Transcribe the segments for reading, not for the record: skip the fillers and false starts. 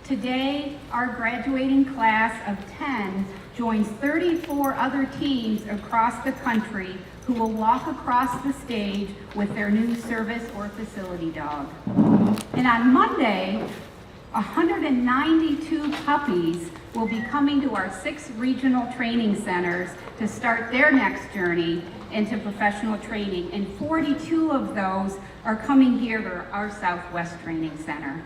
Today, our graduating class of 10 joins 34 other teams across the country who will walk across the stage with their new service or facility dog. And on Monday, 192 puppies will be coming to our 6 regional training centers to start their next journey into professional training, and 42 of those are coming here to our Southwest Training Center.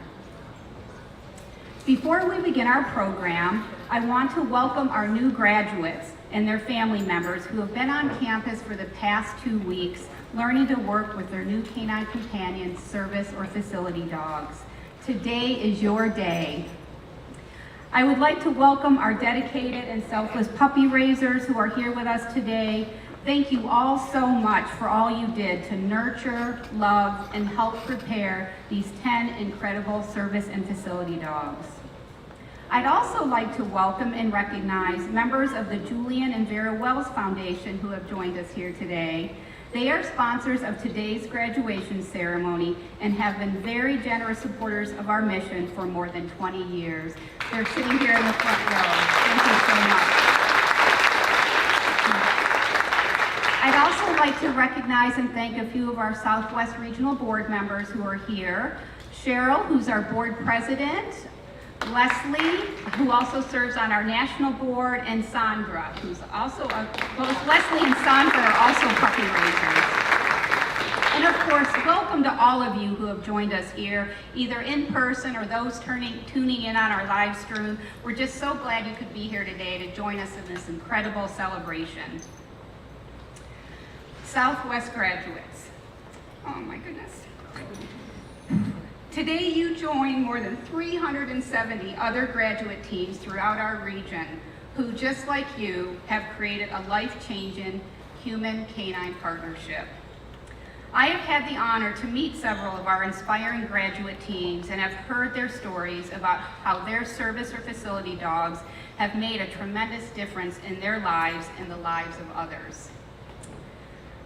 Before we begin our program, I want to welcome our new graduates and their family members who have been on campus for the past 2 weeks learning to work with their new Canine Companions service or facility dogs. Today is your day. I would like to welcome our dedicated and selfless puppy raisers who are here with us today. Thank you all so much for all you did to nurture, love, and help prepare these 10 incredible service and facility dogs. I'd also like to welcome and recognize members of the Julian and Vera Wells Foundation who have joined us here today. They are sponsors of today's graduation ceremony and have been very generous supporters of our mission for more than 20 years. They're sitting here in the front row. Thank you so much. I'd also like to recognize and thank a few of our Southwest Regional Board members who are here. Cheryl, who's our board president, Leslie, who also serves on our national board, and Sandra, who's also, both Leslie and Sandra are also puppy raisers. And of course, welcome to all of you who have joined us here, either in person or those tuning in on our live stream. We're just so glad you could be here today to join us in this incredible celebration. Southwest graduates. Oh my goodness. Today you join more than 370 other graduate teams throughout our region who, just like you, have created a life-changing human-canine partnership. I have had the honor to meet several of our inspiring graduate teams and have heard their stories about how their service or facility dogs have made a tremendous difference in their lives and the lives of others.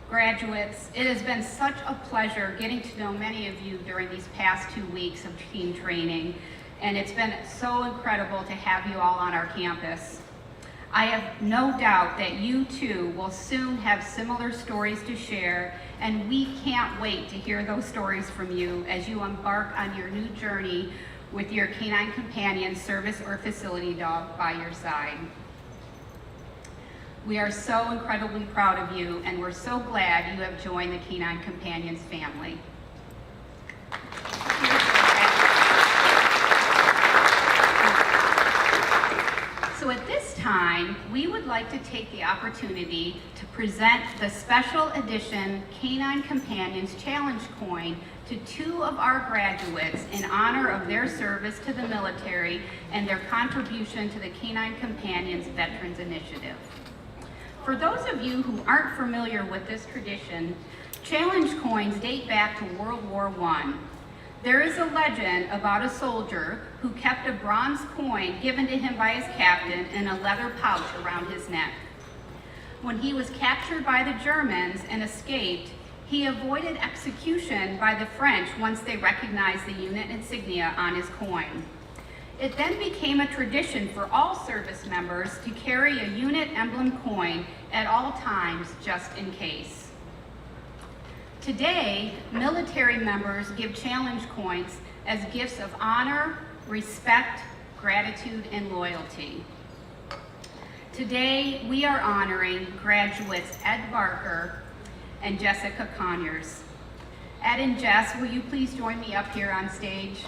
Graduates, it has been such a pleasure getting to know many of you during these past 2 weeks of team training, and it's been so incredible to have you all on our campus. I have no doubt that you too will soon have similar stories to share, and we can't wait to hear those stories from you as you embark on your new journey with your Canine Companion service or facility dog by your side. We are so incredibly proud of you, and we're so glad you have joined the Canine Companions family. So at this time, we would like to take the opportunity to present the special edition Canine Companions Challenge coin to 2 of our graduates in honor of their service to the military and their contribution to the Canine Companions Veterans Initiative. For those of you who aren't familiar with this tradition, challenge coins date back to World War I. There is a legend about a soldier who kept a bronze coin given to him by his captain in a leather pouch around his neck. When he was captured by the Germans and escaped, he avoided execution by the French once they recognized the unit insignia on his coin. It then became a tradition for all service members to carry a unit emblem coin at all times, just in case. Today, military members give challenge coins as gifts of honor, respect, gratitude, and loyalty. Today, we are honoring graduates Ed Barker and Jessica Conyers. Ed and Jess, will you please join me up here on stage?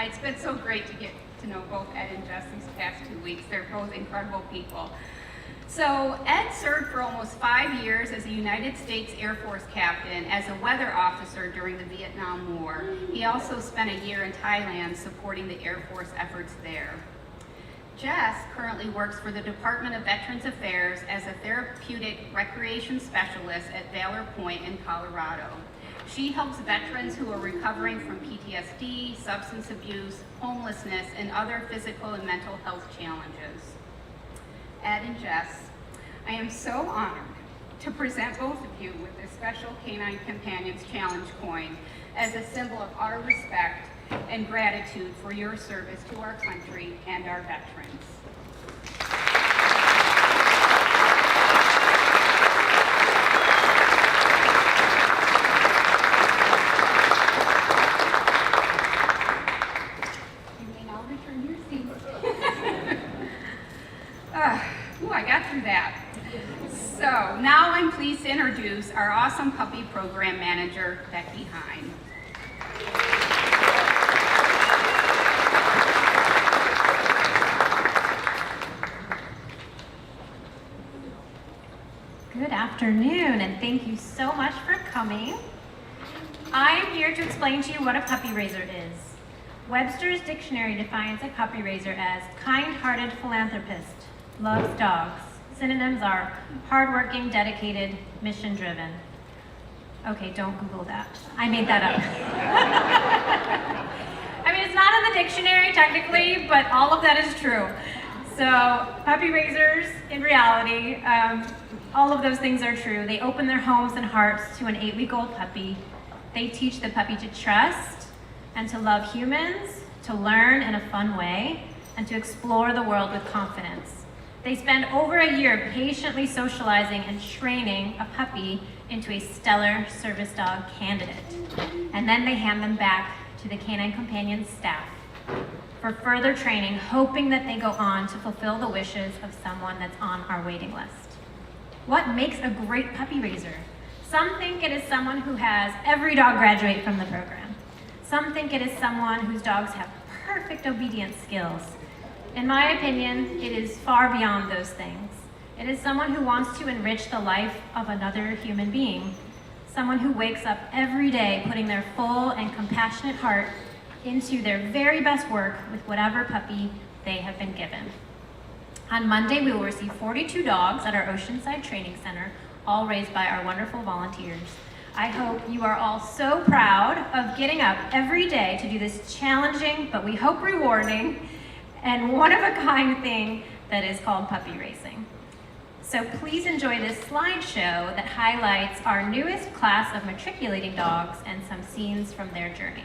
It's been so great to get to know both Ed and Jess these past 2 weeks. They're both incredible people. So Ed served for almost 5 years as a United States Air Force captain as a weather officer during the Vietnam War. He also spent a year in Thailand supporting the Air Force efforts there. Jess currently works for the Department of Veterans Affairs as a therapeutic recreation specialist at Valor Point in Colorado. She helps veterans who are recovering from PTSD, substance abuse, homelessness, and other physical and mental health challenges. Ed and Jess, I am so honored to present both of you with this special Canine Companions Challenge coin as a symbol of our respect and gratitude for your service to our country and our veterans. You may now return your seat. I got through that. So now I'm pleased to introduce our awesome puppy program manager, Becky Hein. Good afternoon, and thank you so much for coming. I'm here to explain to you what a puppy raiser is. Webster's dictionary defines a puppy raiser as kind-hearted philanthropist, loves dogs. Synonyms are hardworking, dedicated, mission-driven. Okay, don't Google that. I made that up. I mean, it's not in the dictionary technically, but all of that is true. So puppy raisers, in reality, all of those things are true. They open their homes and hearts to an 8-week-old puppy. They teach the puppy to trust and to love humans, to learn in a fun way, and to explore the world with confidence. They spend over a year patiently socializing and training a puppy into a stellar service dog candidate. And then they hand them back to the Canine Companions staff for further training, hoping that they go on to fulfill the wishes of someone that's on our waiting list. What makes a great puppy raiser? Some think it is someone who has every dog graduate from the program. Some think it is someone whose dogs have perfect obedience skills. In my opinion, it is far beyond those things. It is someone who wants to enrich the life of another human being. Someone who wakes up every day putting their full and compassionate heart into their very best work with whatever puppy they have been given. On Monday, we will receive 42 dogs at our Oceanside Training Center, all raised by our wonderful volunteers. I hope you are all so proud of getting up every day to do this challenging, but we hope rewarding, and one-of-a-kind thing that is called puppy racing. So please enjoy this slideshow that highlights our newest class of matriculating dogs and some scenes from their journey.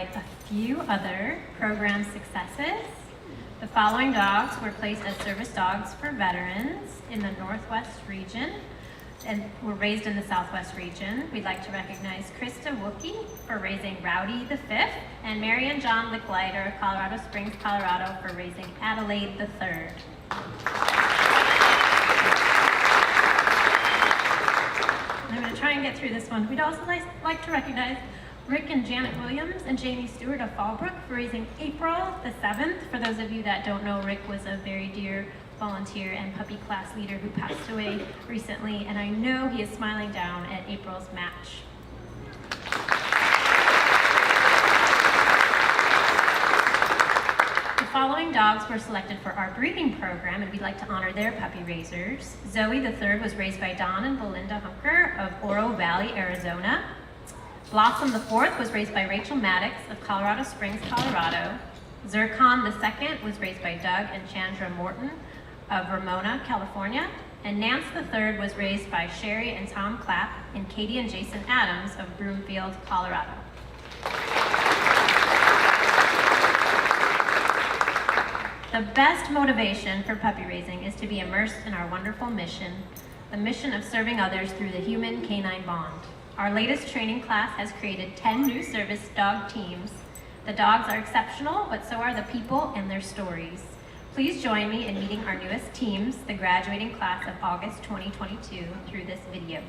highlight a few other program successes. The following dogs were placed as service dogs for veterans in the Northwest region and were raised in the Southwest region. We'd like to recognize Krista Wookie for raising Rowdy the Fifth and Mary and John Licklider of Colorado Springs, Colorado for raising Adelaide the Third. I'm going to try and get through this one. We'd also like to recognize Rick and Janet Williams and Jamie Stewart of Fallbrook for raising April the 7th. For those of you that don't know, Rick was a very dear volunteer and puppy class leader who passed away recently, and I know he is smiling down at April's match. The following dogs were selected for our breeding program, and we'd like to honor their puppy raisers. Zoe the Third was raised by Don and Belinda Hunker of Oro Valley, Arizona. Blossom the Fourth was raised by Rachel Maddox of Colorado Springs, Colorado. Zircon the Second was raised by Doug and Chandra Morton of Ramona, California. And Nance the Third was raised by Sherry and Tom Clapp and Katie and Jason Adams of Broomfield, Colorado. The best motivation for puppy raising is to be immersed in our wonderful mission, the mission of serving others through the human-canine bond. Our latest training class has created 10 new service dog teams. The dogs are exceptional, but so are the people and their stories. Please join me in meeting our newest teams, the graduating class of August 2022, through this video.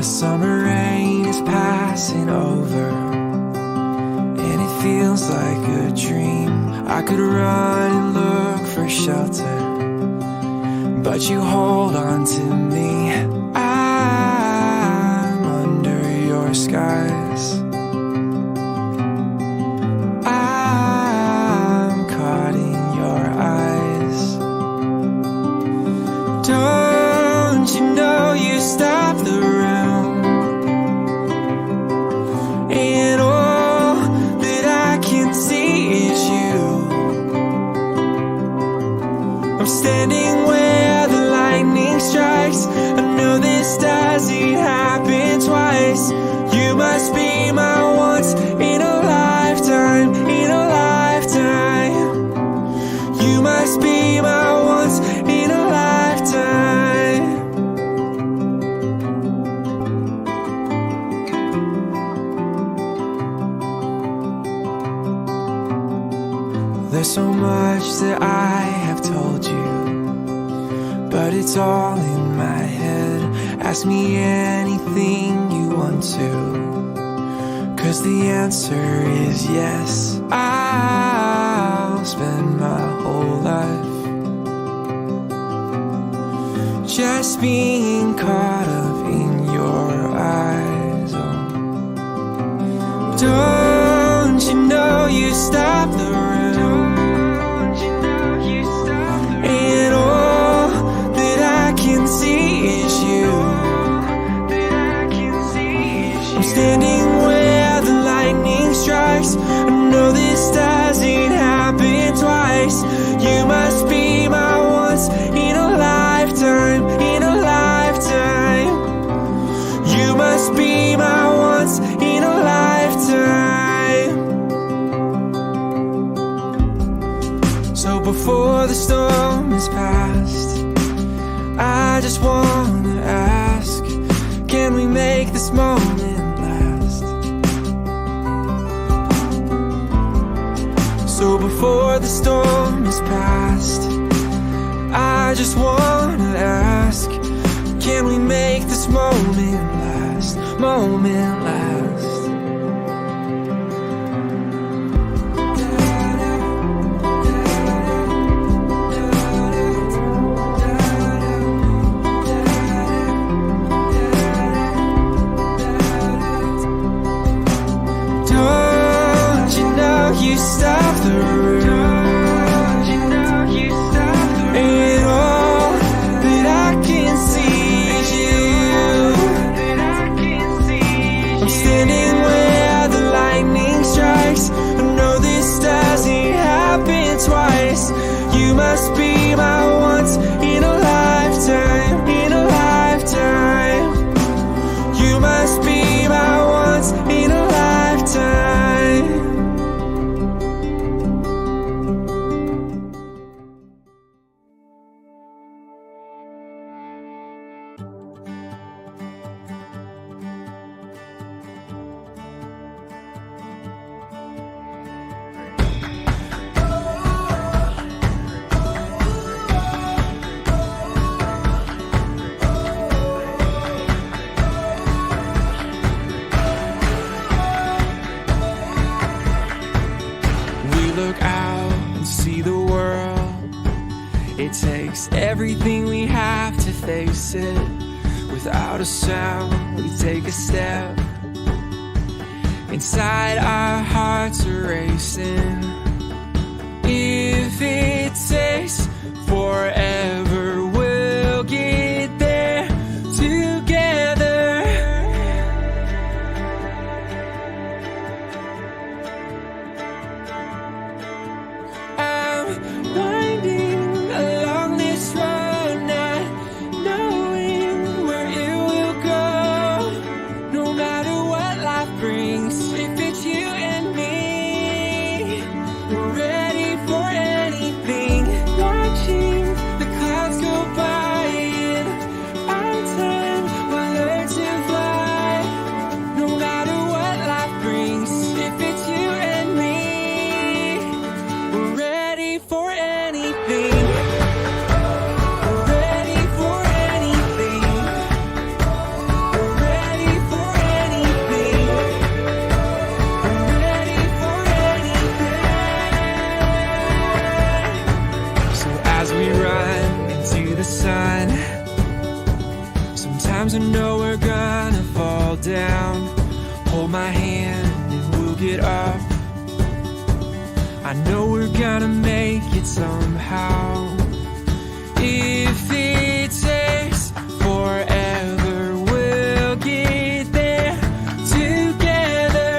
Summer rain is passing over, and it feels like a dream. I could run and look for shelter, but you hold on to me. I'm under your skies. I'm caught in your eyes. Don't you know you stopped the rain? And all that I can see is you. I'm standing where the lightning strikes. I know this doesn't happen twice. You must be my once in a lifetime, in a lifetime. You must be my once in a lifetime. There's so much that I have told you, but it's all in my head. Ask me anything you want to, 'cause the answer is yes. I'll spend my whole life just being caught up in your eyes. Oh, don't you know you stopped the rain? And all that I can see is you. I'm standing where the lightning strikes. I know this doesn't happen twice. You must be my once in a lifetime, in a lifetime. You must be my once in a lifetime. So before the storm is past, I just wanna ask, can we make this moment last? So before the storm is past, I just wanna ask, can we make this moment last? Moment last. You stop the rain. And all that I can see is you. must be my once in a lifetime, in a lifetime. You must be my once in a lifetime. Look out and see the world. It takes everything we have to face it. Without a sound, we take a step. Inside our hearts are racing. If it takes forever, we'll get there together. Winding along this road, not knowing where it will go. No matter what life brings, if it's you and me, we're ready for anything. Watching the clouds go by, and our time will learn to fly. No matter what life brings, if it's you and me, we're ready for anything. We're ready for anything. We're ready for anything. We're ready for anything. So as we run into the sun, sometimes I know we're gonna fall down. Hold my hand and we'll get up. I know we're gonna make it somehow. If it takes forever, we'll get there together.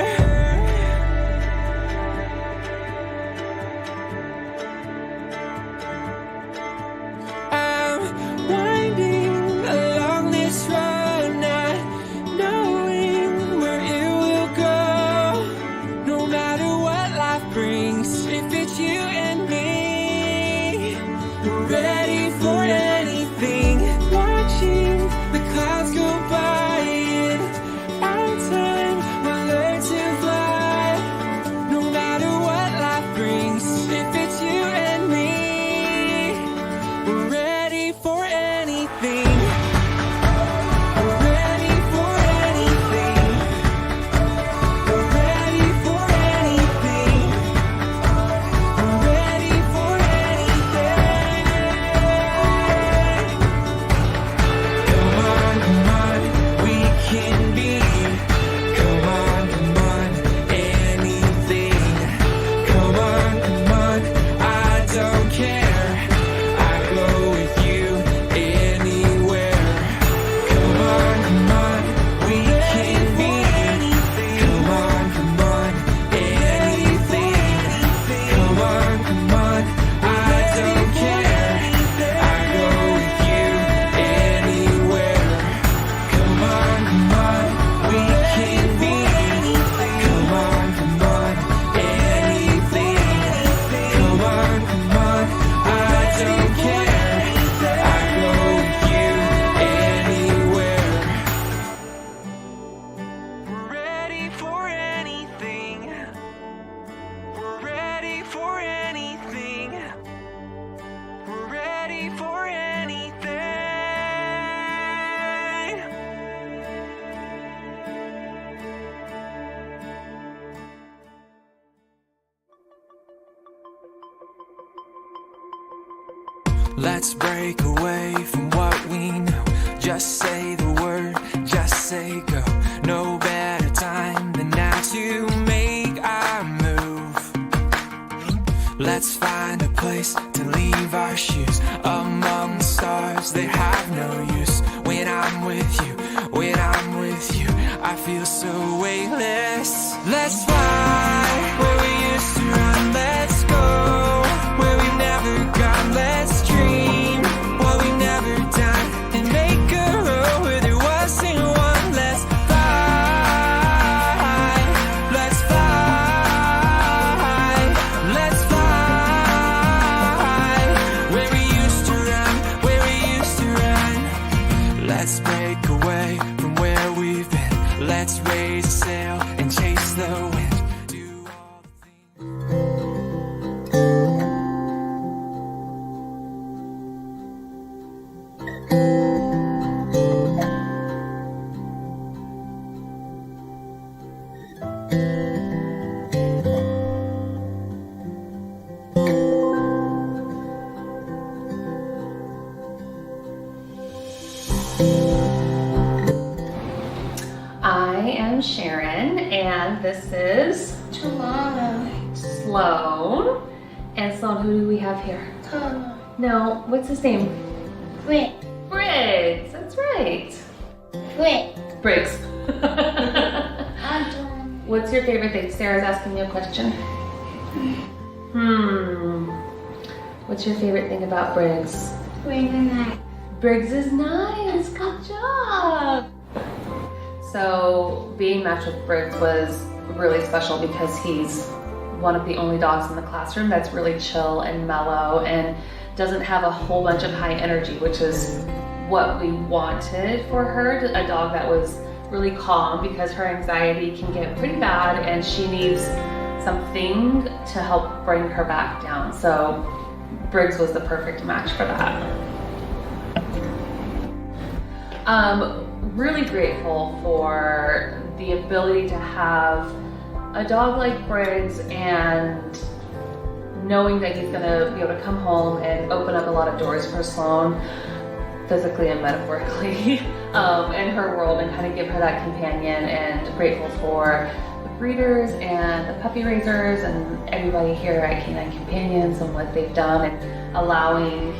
I'm winding along this road, not knowing where it will go. No matter what life brings, if it's you and me, we're ready for anything. Watching the clouds go by, and our time will learn to fly. No matter what life brings, if it's you and me, we're ready for anything. We're ready for anything. We're ready for anything. We're ready for anything. Come on, we can be. Come on, anything. Come on, I don't care. I go with you anywhere. Come on, we can be. Come on, anything. Come on, I don't care. I go with you anywhere. Come on, we can be. Come on, anything. Come on, I don't care. I go with you anywhere. We're ready for anything. We're ready for anything. We're ready for anything. Let's break away from what we know. Just say the word, just say go. No better time than now to make our move. Let's find a place to leave our shoes among the stars that have no use. When I'm with you, when I'm with you, I feel so weightless. Let's fly where we used to run. Let's go where we've never gone. sail and chase the wind. Do all the things. I am Sharon, and this is Sloan. And Sloan, who do we have here? No, what's his name? Briggs. That's right. Briggs. What's your favorite thing? Sarah's asking you a question. What's your favorite thing about Briggs? Briggs is nice. Good job. So being matched with Briggs was really special because he's one of the only dogs in the classroom that's really chill and mellow and doesn't have a whole bunch of high energy, which is what we wanted for her, a dog that was really calm because her anxiety can get pretty bad and she needs something to help bring her back down. So Briggs was the perfect match for that. Really grateful for the ability to have a dog like Briggs and knowing that he's gonna be able to come home and open up a lot of doors for Sloan, physically and metaphorically, in her world, and kind of give her that companion, and grateful for the breeders and the puppy raisers and everybody here at Canine Companions and what they've done and allowing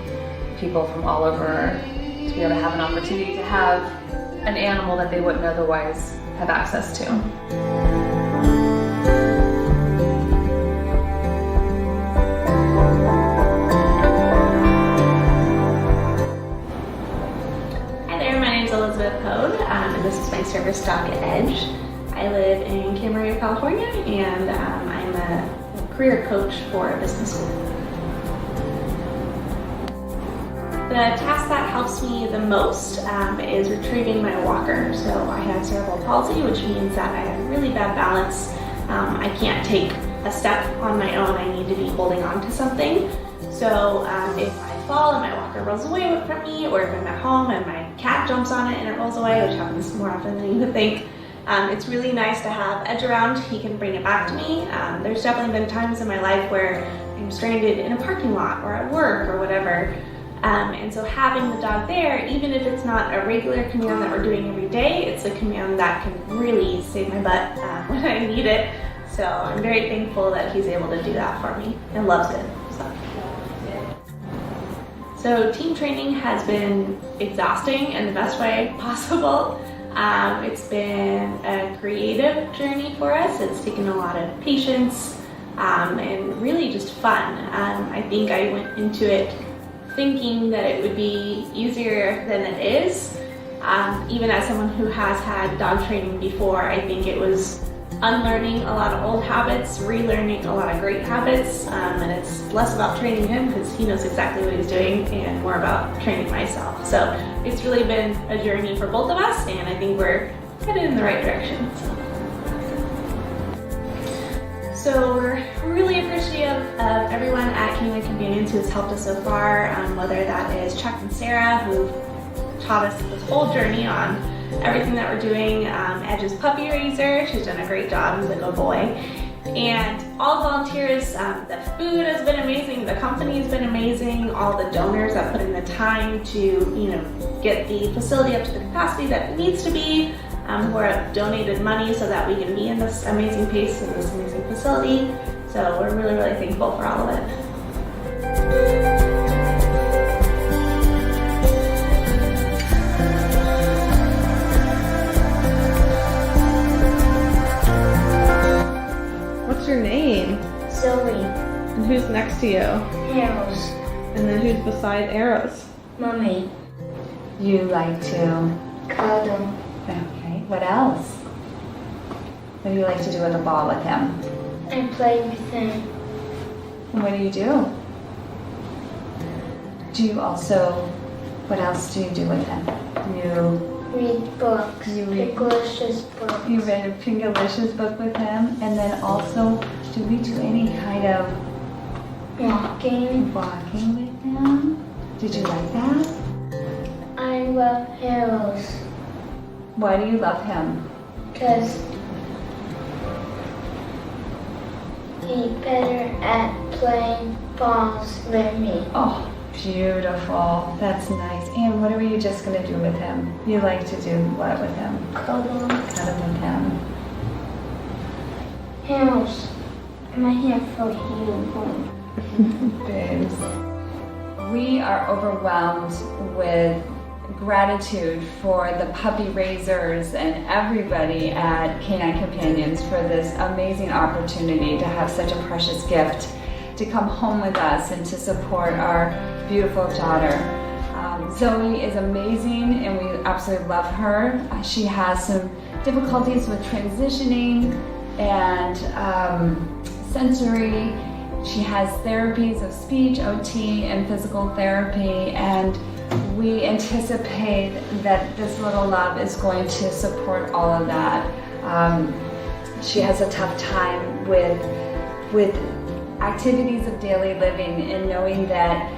people from all over to be able to have an opportunity to have an animal that they wouldn't otherwise have access to. Elizabeth Hode, and this is my service dog Edge. I live in Camarillo, California, and I'm a career coach for a business school. The task that helps me the most is retrieving my walker. So I have cerebral palsy, which means that I have really bad balance. I can't take a step on my own. I need to be holding on to something. So if I fall and my walker rolls away from me, or if I'm at home and my cat jumps on it and it rolls away, which happens more often than you would think, it's really nice to have Edge around. He can bring it back to me. There's definitely been times in my life where I'm stranded in a parking lot or at work or whatever. And so having the dog there, even if it's not a regular command that we're doing every day, it's a command that can really save my butt when I need it. So I'm very thankful that he's able to do that for me and loves it. So team training has been exhausting in the best way possible. It's been a creative journey for us. It's taken a lot of patience and really just fun. I think I went into it thinking that it would be easier than it is. Even as someone who has had dog training before, I think it was unlearning a lot of old habits, relearning a lot of great habits, and it's less about training him because he knows exactly what he's doing and more about training myself. So it's really been a journey for both of us, and I think we're headed in the right direction. So we're really appreciative of everyone at Canine Companions who has helped us so far, whether that is Chuck and Sarah, who taught us this whole journey on everything that we're doing. Edge's puppy raiser, she's done a great job, he's a good boy. And all volunteers, the food has been amazing, the company has been amazing, all the donors that put in the time to get the facility up to the capacity that it needs to be, who have donated money so that we can be in this amazing pace in this amazing facility. So we're really, really thankful for all of it. What's your name? Zoe. And who's next to you? Arrows. And then who's beside Arrows? Mommy. You like to? Cuddle. Okay, what else? What do you like to do with a ball with him? And play with him. And what do you do? Do you also, what else do you do with him? You read books. You read- English books. You read a Pingalicious book with him, and then also, did we do any kind of Walking. walking with him? Did you like that? I love heroes Why do you love him? because he's better at playing balls than me. Oh, beautiful. That's nice. And what were you just going to do with him? You like to do what with him? Cuddle. Cuddle with him. Heroes. I'm here for you. Babes. We are overwhelmed with gratitude for the puppy raisers and everybody at Canine Companions for this amazing opportunity to have such a precious gift to come home with us and to support our beautiful daughter. Zoe is amazing and we absolutely love her. She has some difficulties with transitioning and sensory. She has therapies of speech, OT, and physical therapy, and we anticipate that this little love is going to support all of that. She has a tough time with activities of daily living, and knowing that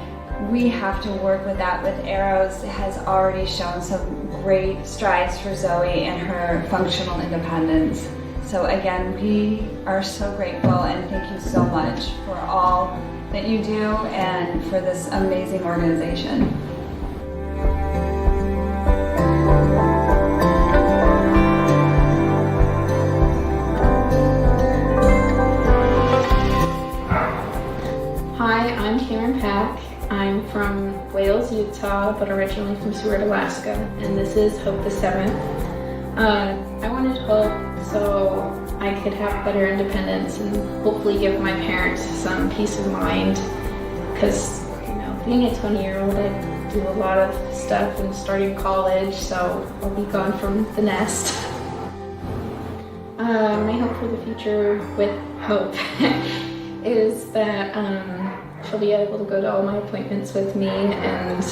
we have to work with that with Arrows has already shown some great strides for Zoe and her functional independence. So again, we are so grateful and thank you so much for all that you do and for this amazing organization. Hi, I'm Karen Pack. I'm from Wales, Utah, but originally from Seward, Alaska, and this is Hope the 7th. I wanted Hope so I could have better independence and hopefully give my parents some peace of mind, because being a 20-year-old, I do a lot of stuff and starting college, so I'll be gone from the nest. My hope for the future with Hope is that she'll be able to go to all my appointments with me and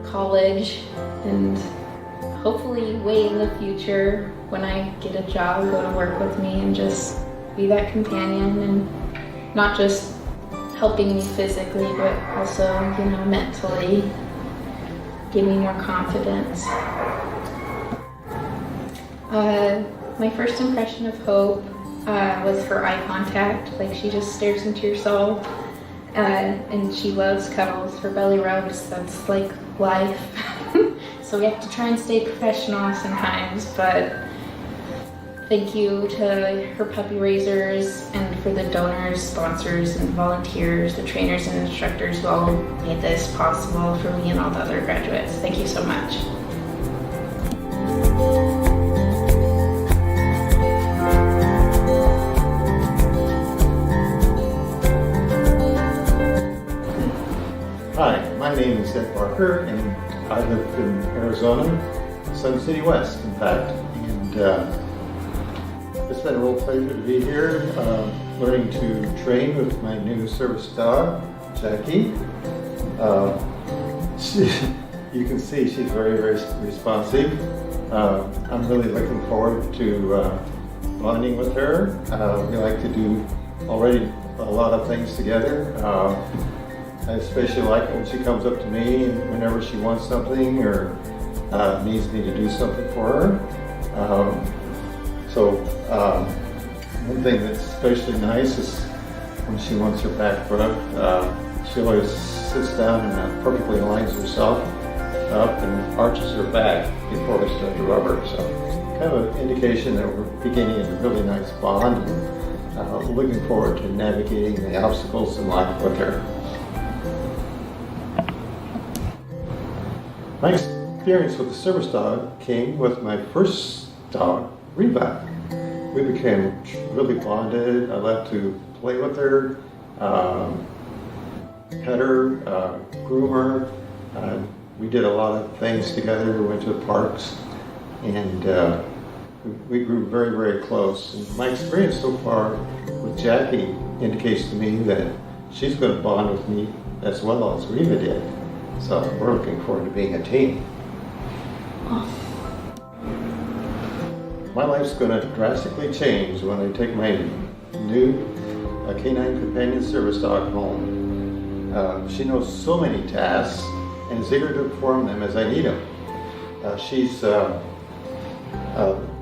college, and hopefully way in the future when I get a job, go to work with me and just be that companion, and not just helping me physically, but also, mentally, give me more confidence. My first impression of Hope was her eye contact. Like, she just stares into your soul, and she loves cuddles. Her belly rubs, that's like life. So we have to try and stay professional sometimes, but thank you to her puppy raisers and for the donors, sponsors, and volunteers, the trainers and instructors who all made this possible for me and all the other graduates. Thank you so much. Hi, my name is Ed Barker, and I live in Arizona, Sun City West, in fact. And it's been a real pleasure to be here, learning to train with my new service dog, Jackie. You can see she's very, very responsive. I'm really looking forward to bonding with her. We like to do already a lot of things together. I especially like it when she comes up to me and whenever she wants something or needs me to do something for her. One thing that's especially nice is when she wants her back rubbed, she always sits down and perfectly lines herself up and arches her back before we start to rub her. So kind of an indication that we're beginning a really nice bond, and looking forward to navigating the obstacles in life with her. My experience with the service dog came with my first dog, Reba. We became really bonded. I loved to play with her, pet her, groom her. We did a lot of things together. We went to the parks, and we grew very, very close. And my experience so far with Jackie indicates to me that she's going to bond with me as well as Reba did. So we're looking forward to being a team. my life's going to drastically change when I take my new Canine Companion service dog home. She knows so many tasks and is eager to perform them as I need them. She's the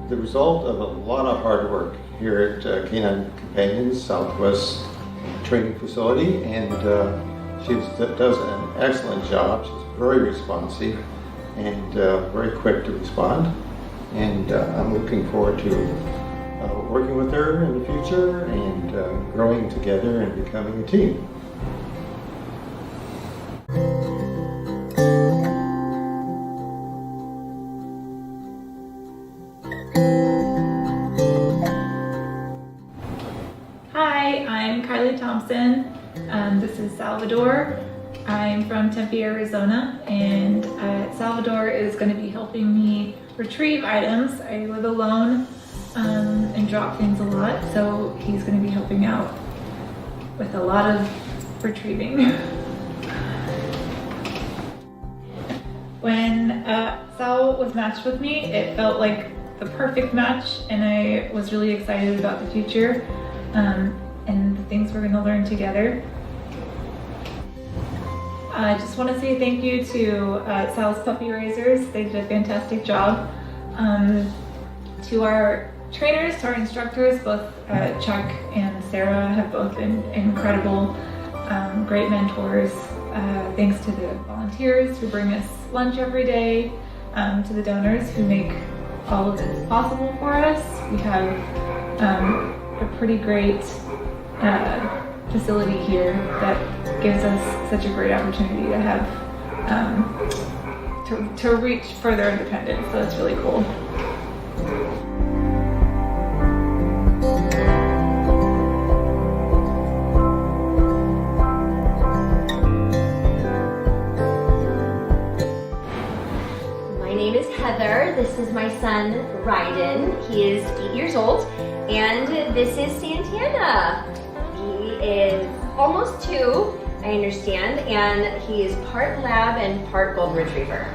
result of a lot of hard work here at Canine Companions Southwest Training Facility, and she does an excellent job. She's very responsive and very quick to respond, and I'm looking forward to working with her in the future and growing together and becoming a team. Hi, I'm Kylie Thompson. This is Salvador. I'm from Tempe, Arizona, and Salvador is going to be helping me retrieve items. I live alone and drop things a lot, so he's going to be helping out with a lot of retrieving. When Sal was matched with me, it felt like the perfect match, and I was really excited about the future and the things we're going to learn together. I just want to say thank you to Sal's Puppy Raisers. They did a fantastic job. To our trainers, to our instructors, both Chuck and Sarah have both been incredible, great mentors. Thanks to the volunteers who bring us lunch every day, to the donors who make all of this possible for us. We have a pretty great facility here that gives us such a great opportunity to have to reach further independence, so it's really cool. My name is Heather. This is my son, Ryden. He is 8 years old, and this is Santana. He is almost 2, I understand, and he is part lab and part golden retriever.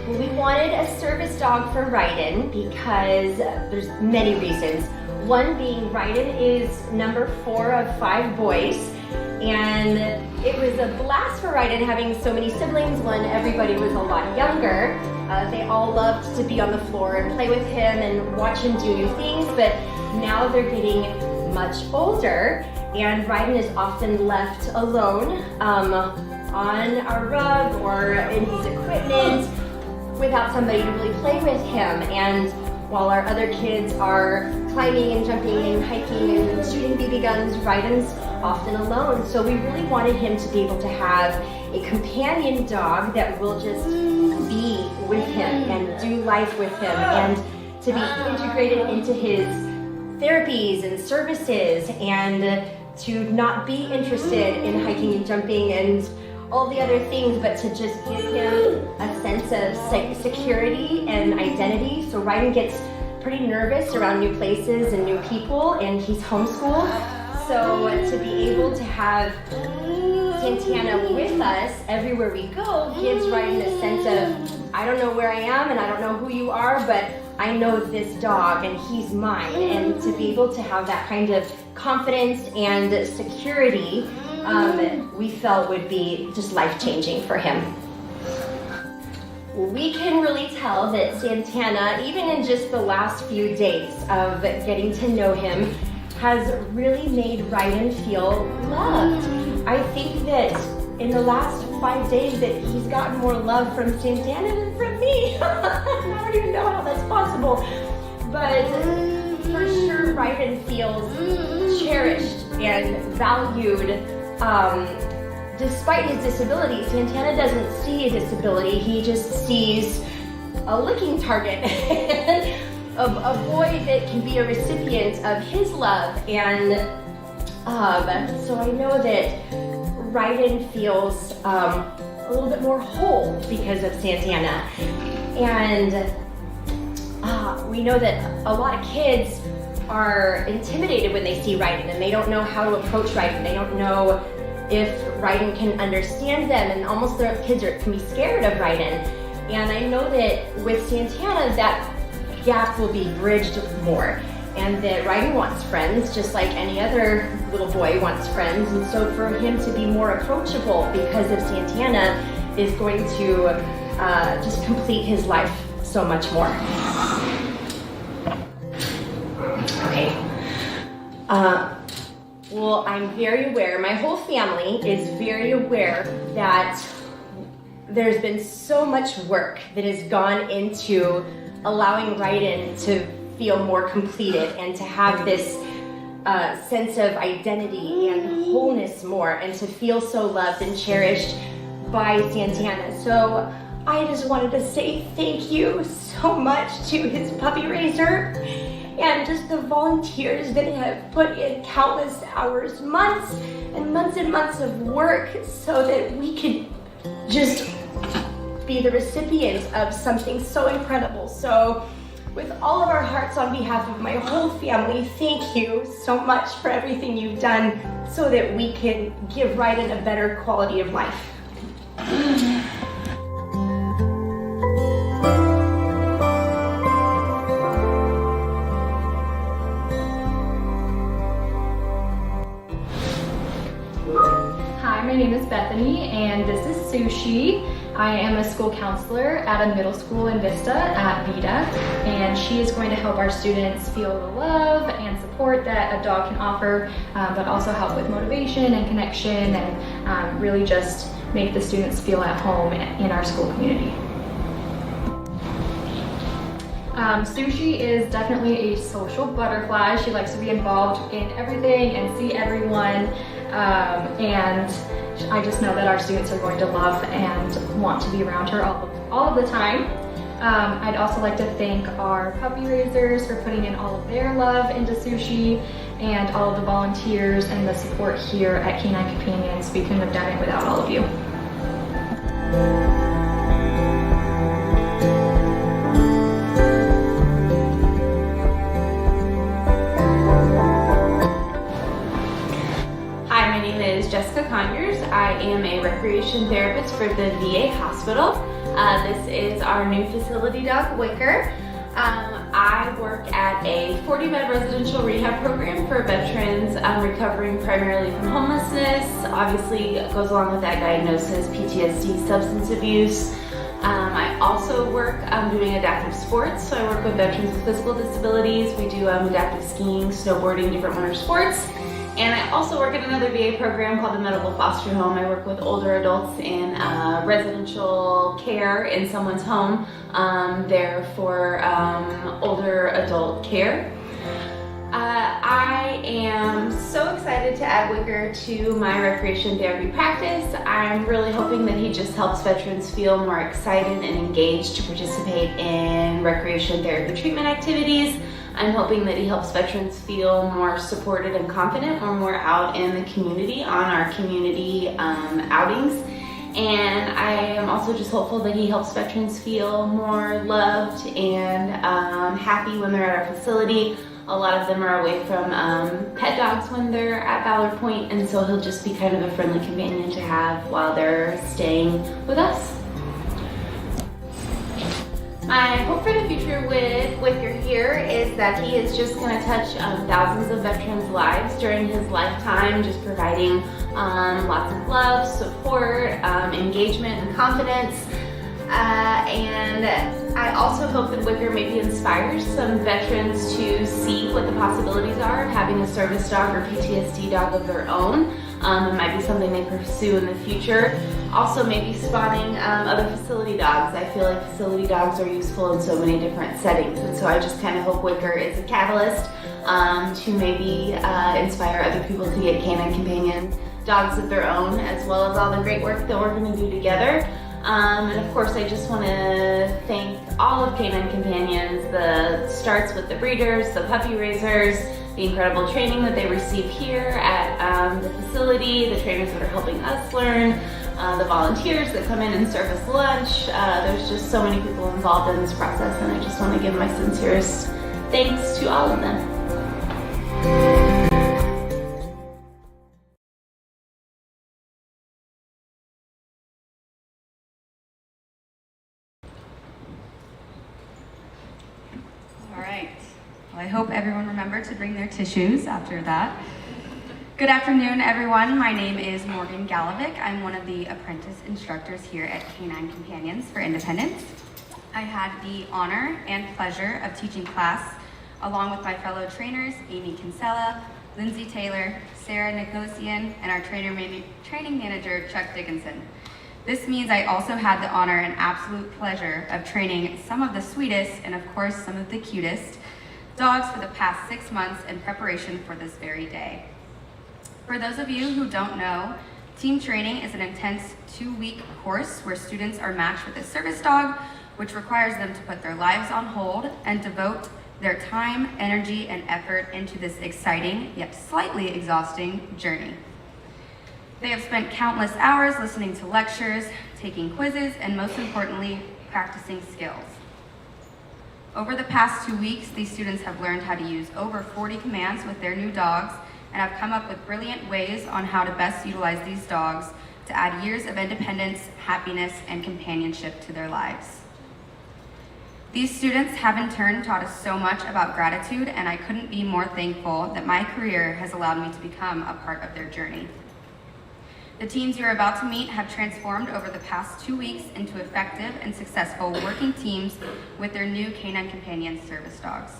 We wanted a service dog for Ryden because there's many reasons. One being Ryden is number 4 of 5 boys, and it was a blast for Ryden having so many siblings when everybody was a lot younger. They all loved to be on the floor and play with him and watch him do new things, but now they're getting much older, and Ryden is often left alone on our rug or in his equipment without somebody to really play with him. And while our other kids are climbing and jumping and hiking and shooting BB guns, Ryden's often alone. So we really wanted him to be able to have a companion dog that will just be with him and do life with him, and to be integrated into his therapies and services, and to not be interested in hiking and jumping and all the other things, but to just give him a sense of security and identity. So Ryden gets pretty nervous around new places and new people, and he's homeschooled. So to be able to have Santana with us everywhere we go gives Ryden a sense of, I don't know where I am and I don't know who you are, but I know this dog and he's mine. And to be able to have that kind of confidence and security, we felt would be just life-changing for him. We can really tell that Santana, even in just the last few days of getting to know him, has really made Ryden feel loved. I think that in the last 5 days that he's gotten more love from Santana than from me. I don't even know how that's possible. But for sure, Ryden feels cherished and valued. Despite his disability, Santana doesn't see a disability, he just sees a licking target. A boy that can be a recipient of his love. And so I know that Ryden feels a little bit more whole because of Santana. And we know that a lot of kids are intimidated when they see Ryden, and they don't know how to approach Ryden. They don't know if Ryden can understand them, and almost their kids can be scared of Ryden. And I know that with Santana, that gap will be bridged more. And that Ryden wants friends, just like any other little boy wants friends. And so for him to be more approachable because of Santana is going to just complete his life so much more. Okay. Well, I'm very aware, my whole family is very aware that there's been so much work that has gone into allowing Ryden to feel more completed and to have this sense of identity and wholeness more, and to feel so loved and cherished by Santana. So I just wanted to say thank you so much to his puppy raiser and just the volunteers that have put in countless hours, months and months and months of work so that we could just be the recipients of something so incredible. So with all of our hearts, on behalf of my whole family, thank you so much for everything you've done so that we can give Ryden a better quality of life. Hi, my name is Bethany, and this is Sushi. I am a school counselor at a middle school in Vista at Vida, and she is going to help our students feel the love and support that a dog can offer, but also help with motivation and connection, and really just make the students feel at home in our school community. Sushi is definitely a social butterfly. She likes to be involved in everything and see everyone, and I just know that our students are going to love and want to be around her all of the time. I'd also like to thank our puppy raisers for putting in all of their love into Sushi, and all of the volunteers and the support here at Canine Companions. We couldn't have done it without all of you. Jessica Conyers. I am a recreation therapist for the VA hospital. This is our new facility dog, Wicker. I work at a 40-bed residential rehab program for veterans recovering primarily from homelessness. Obviously, it goes along with that diagnosis, PTSD, substance abuse. I also work doing adaptive sports, so I work with veterans with physical disabilities. We do adaptive skiing, snowboarding, different winter sports. And I also work at another VA program called the Medical Foster Home. I work with older adults in residential care in someone's home, there for older adult care. I am so excited to add Wicker to my recreation therapy practice. I'm really hoping that he just helps veterans feel more excited and engaged to participate in recreation therapy treatment activities. I'm hoping that he helps veterans feel more supported and confident when we're out in the community on our community outings. And I am also just hopeful that he helps veterans feel more loved and happy when they're at our facility. A lot of them are away from pet dogs when they're at Valor Point, and so he'll just be kind of a friendly companion to have while they're staying with us. My hope for the future with Wicker here is that he is just going to touch thousands of veterans' lives during his lifetime, just providing lots of love, support, engagement, and confidence. And I also hope that Wicker maybe inspires some veterans to see what the possibilities are of having a service dog or PTSD dog of their own. It might be something they pursue in the future. Also maybe spawning other facility dogs. I feel like facility dogs are useful in so many different settings, and so I just kind of hope Wicker is a catalyst to maybe inspire other people to get Canine Companion dogs of their own, as well as all the great work that we're going to do together. And of course, I just want to thank all of Canine Companions. Starts with the breeders, the puppy raisers, the incredible training that they receive here at the facility, the trainers that are helping us learn, the volunteers that come in and serve us lunch. There's just so many people involved in this process, and I just want to give my sincerest thanks to all of them. hope everyone remembered to bring their tissues after that. Good afternoon, everyone. My name is Morgan Galvik. I'm one of the apprentice instructors here at Canine Companions for Independence. I had the honor and pleasure of teaching class along with my fellow trainers, Amy Kinsella, Lindsay Taylor, Sarah Nikosian, and our training manager, Chuck Dickinson. This means I also had the honor and absolute pleasure of training some of the sweetest and of course some of the cutest dogs for the past 6 months in preparation for this very day. For those of you who don't know, team training is an intense 2-week course where students are matched with a service dog, which requires them to put their lives on hold and devote their time, energy, and effort into this exciting, yet slightly exhausting journey. They have spent countless hours listening to lectures, taking quizzes, and most importantly, practicing skills. Over the past 2 weeks, these students have learned how to use over 40 commands with their new dogs and have come up with brilliant ways on how to best utilize these dogs to add years of independence, happiness, and companionship to their lives. These students have in turn taught us so much about gratitude, and I couldn't be more thankful that my career has allowed me to become a part of their journey. The teams you're about to meet have transformed over the past 2 weeks into effective and successful working teams with their new Canine Companions service dogs.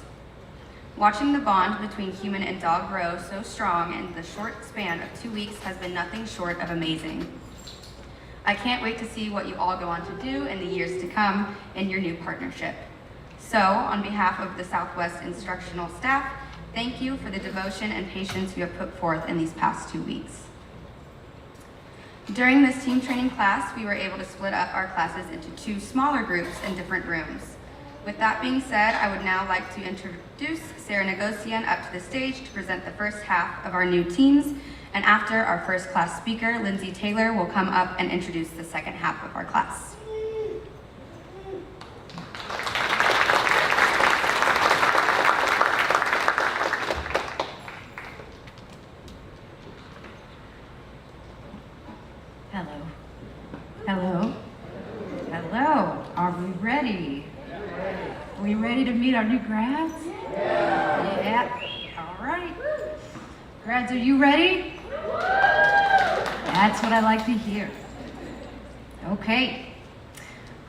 Watching the bond between human and dog grow so strong in the short span of 2 weeks has been nothing short of amazing. I can't wait to see what you all go on to do in the years to come in your new partnership. So, on behalf of the Southwest instructional staff, thank you for the devotion and patience you have put forth in these past 2 weeks. During this team training class, we were able to split up our classes into 2 smaller groups in different rooms. With that being said, I would now like to introduce Sarah Nikosian up to the stage to present the first half of our new teams, and after our first class speaker, Lindsay Taylor, will come up and introduce the second half of our class. Hello. Hello. Hello. Are we ready? Are we ready to meet our new grads? Yeah. All right. Grads, are you ready? That's what I like to hear. Okay.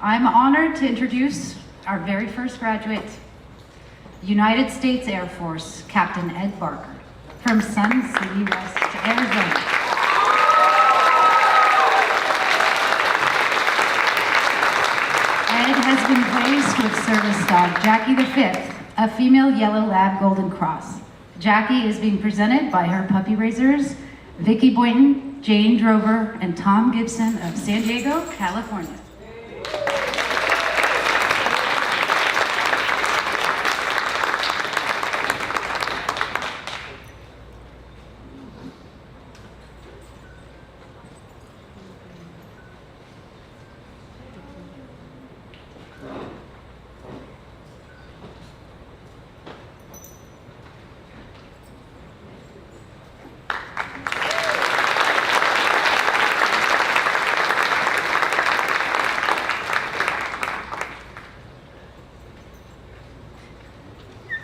I'm honored to introduce our very first graduate, United States Air Force, Captain Ed Barker, from Sun City, West Arizona. Ed has been placed with service dog Jackie V, a female yellow lab golden cross. Jackie is being presented by her puppy raisers, Vicki Boynton, Jane Drover, and Tom Gibson of San Diego, California.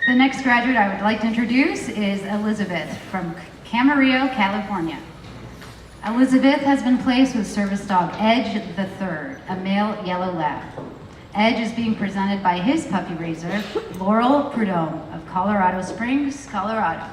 The next graduate I would like to introduce is Elizabeth from Camarillo, California. Elizabeth has been placed with service dog Edge III, a male yellow lab. Edge is being presented by his puppy raiser, Laurel Prudhomme of Colorado Springs, Colorado.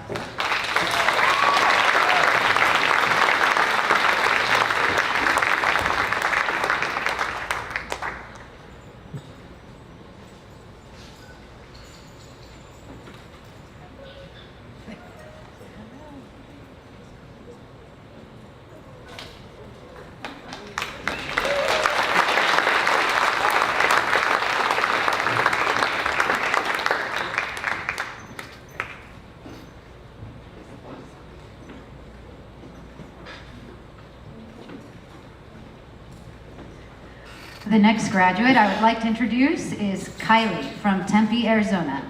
The next graduate I would like to introduce is Kylie from Tempe, Arizona.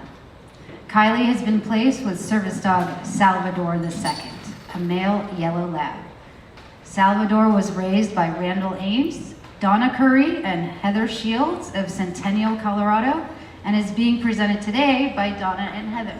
Kylie has been placed with service dog Salvador II, a male yellow lab. Salvador was raised by Randall Ames, Donna Curry, and Heather Shields of Centennial, Colorado, and is being presented today by Donna and Heather.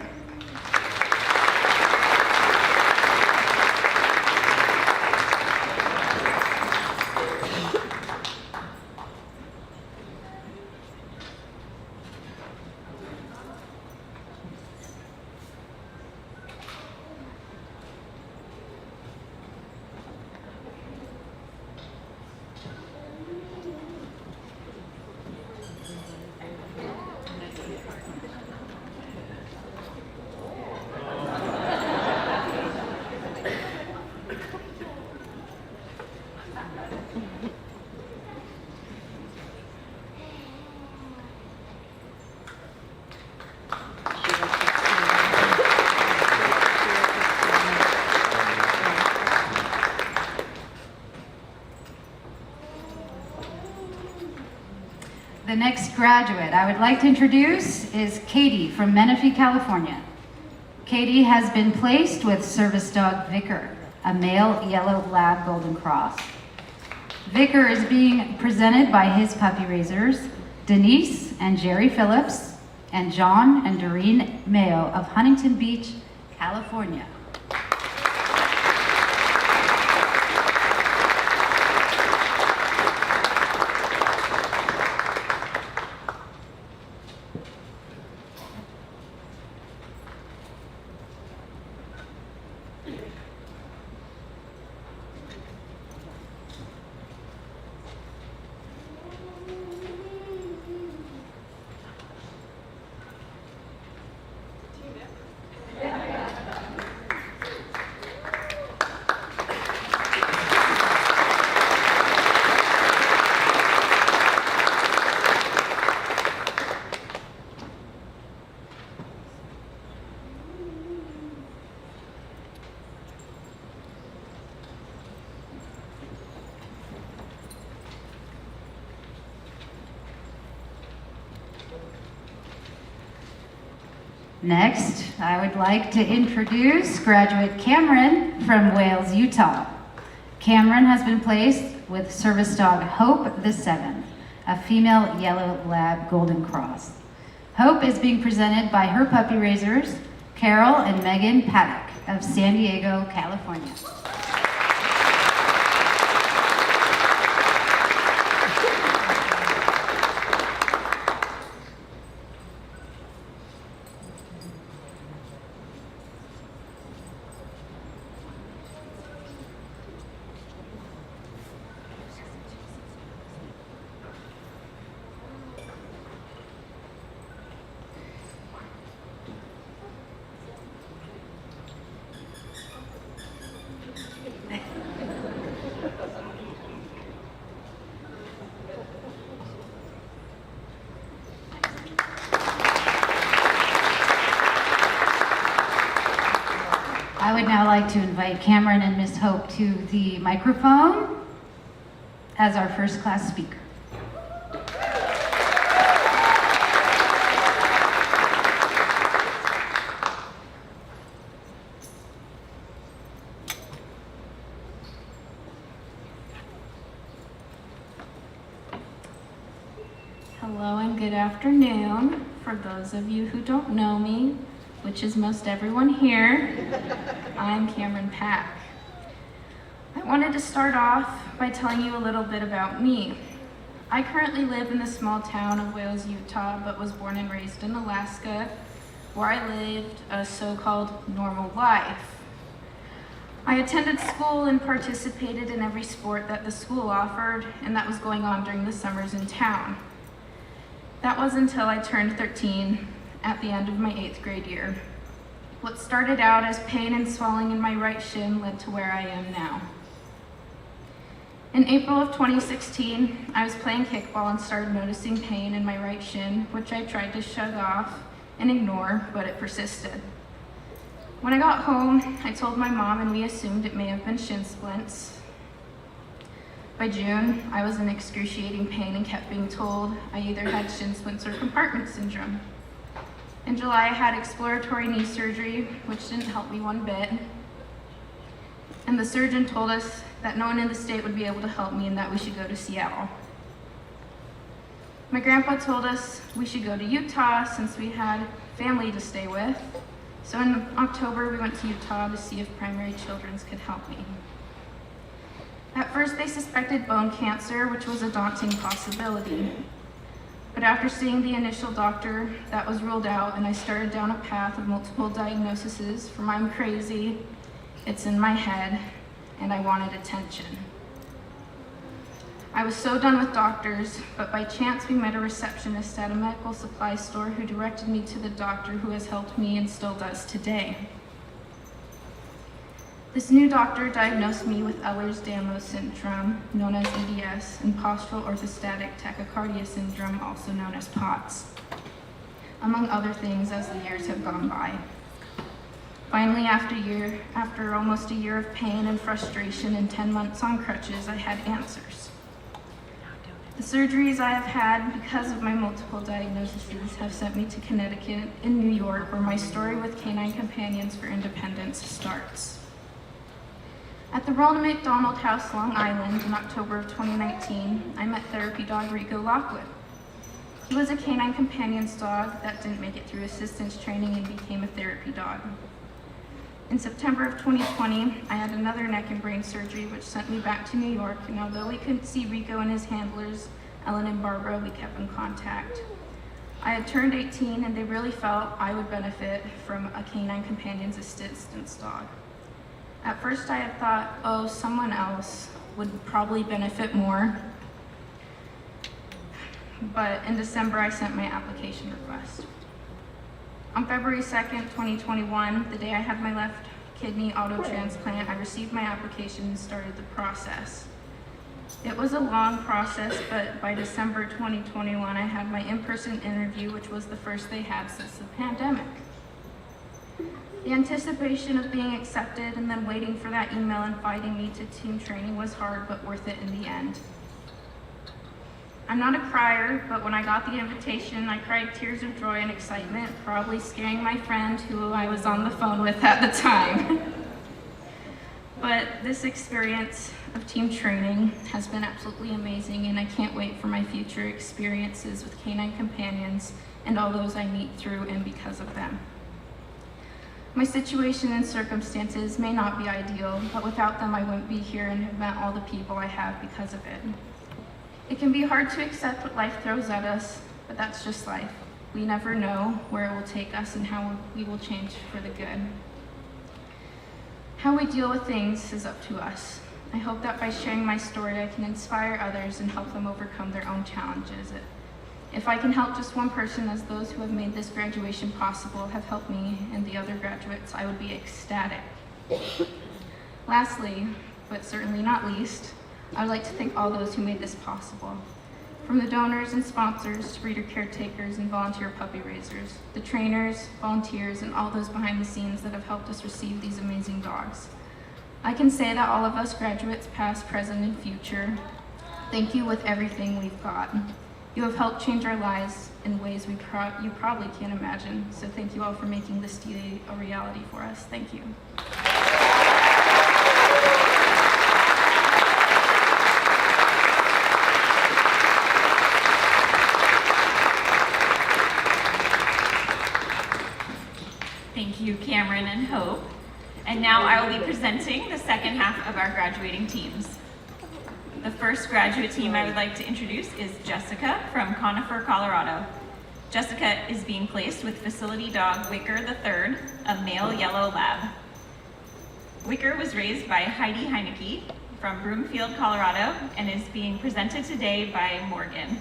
The next graduate I would like to introduce is Katie from Menifee, California. Katie has been placed with service dog Vicar, a male yellow lab golden cross. Vicar is being presented by his puppy raisers, Denise and Jerry Phillips, and John and Doreen Mayo of Huntington Beach, California. Next, I would like to introduce graduate Cameron from Wales, Utah. Cameron has been placed with service dog Hope the Seventh, a female yellow lab golden cross. Hope is being presented by her puppy raisers, Carol and Megan Paddock of San Diego, California. I would now like to invite Cameron and Miss Hope to the microphone as our first class speaker. Hello and good afternoon. For those of you who don't know me, which is most everyone here, I'm Cameron Pack. I wanted to start off by telling you a little bit about me. I currently live in the small town of Wales, Utah, but was born and raised in Alaska, where I lived a so-called normal life. I attended school and participated in every sport that the school offered, and that was going on during the summers in town. That was until I turned 13 at the end of my 8th grade year. What started out as pain and swelling in my right shin led to where I am now. In April of 2016, I was playing kickball and started noticing pain in my right shin, which I tried to shrug off and ignore, but it persisted. When I got home, I told my mom and we assumed it may have been shin splints. By June, I was in excruciating pain and kept being told I either had shin splints or compartment syndrome. In July, I had exploratory knee surgery, which didn't help me one bit. And the surgeon told us that no one in the state would be able to help me and that we should go to Seattle. My grandpa told us we should go to Utah since we had family to stay with. So in October, we went to Utah to see if Primary Children's could help me. At first, they suspected bone cancer, which was a daunting possibility. But after seeing the initial doctor, that was ruled out, and I started down a path of multiple diagnoses from I'm crazy, it's in my head, and I wanted attention. I was so done with doctors, but by chance we met a receptionist at a medical supply store who directed me to the doctor who has helped me and still does today. This new doctor diagnosed me with Ehlers-Danlos syndrome, known as EDS, and postural orthostatic tachycardia syndrome, also known as POTS, among other things as the years have gone by. Finally, after almost a year of pain and frustration and 10 months on crutches, I had answers. The surgeries I have had because of my multiple diagnoses have sent me to Connecticut and New York, where my story with Canine Companions for Independence starts. At the Ronald McDonald House, Long Island, in October of 2019, I met therapy dog Rico Lockwood. He was a Canine Companions dog that didn't make it through assistance training and became a therapy dog. In September of 2020, I had another neck and brain surgery which sent me back to New York, and although we couldn't see Rico and his handlers, Ellen and Barbara, we kept in contact. I had turned 18 and they really felt I would benefit from a Canine Companions assistance dog. At first I had thought, oh, someone else would probably benefit more. But in December, I sent my application request. On February 2nd, 2021, the day I had my left kidney auto transplant, I received my application and started the process. It was a long process, but by December 2021, I had my in-person interview, which was the first they had since the pandemic. The anticipation of being accepted and then waiting for that email inviting me to team training was hard, but worth it in the end. I'm not a crier, but when I got the invitation, I cried tears of joy and excitement, probably scaring my friend who I was on the phone with at the time. But this experience of team training has been absolutely amazing, and I can't wait for my future experiences with Canine Companions and all those I meet through and because of them. My situation and circumstances may not be ideal, but without them I wouldn't be here and have met all the people I have because of it. It can be hard to accept what life throws at us, but that's just life. We never know where it will take us and how we will change for the good. How we deal with things is up to us. I hope that by sharing my story, I can inspire others and help them overcome their own challenges. If I can help just one person, as those who have made this graduation possible have helped me and the other graduates, I would be ecstatic. Lastly, but certainly not least, I would like to thank all those who made this possible. From the donors and sponsors to breeder caretakers and volunteer puppy raisers, the trainers, volunteers, and all those behind the scenes that have helped us receive these amazing dogs. I can say that all of us graduates, past, present, and future, thank you with everything we've got. You have helped change our lives in ways you probably can't imagine. So thank you all for making this day a reality for us. Thank you. Thank you, Cameron and Hope. And now I will be presenting the second half of our graduating teams. The first graduate team I would like to introduce is Jessica from Conifer, Colorado. Jessica is being placed with facility dog Wicker III, a male yellow lab. Wicker was raised by Heidi Heineke from Broomfield, Colorado, and is being presented today by Morgan.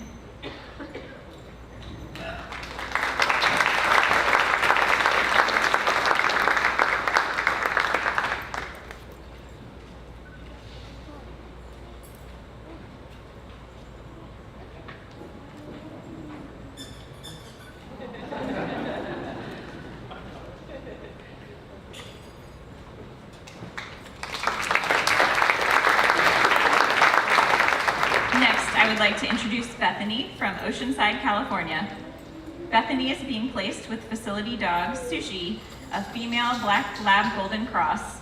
I would like to introduce Bethany from Oceanside, California. Bethany is being placed with facility dog Sushi, a female black lab golden cross.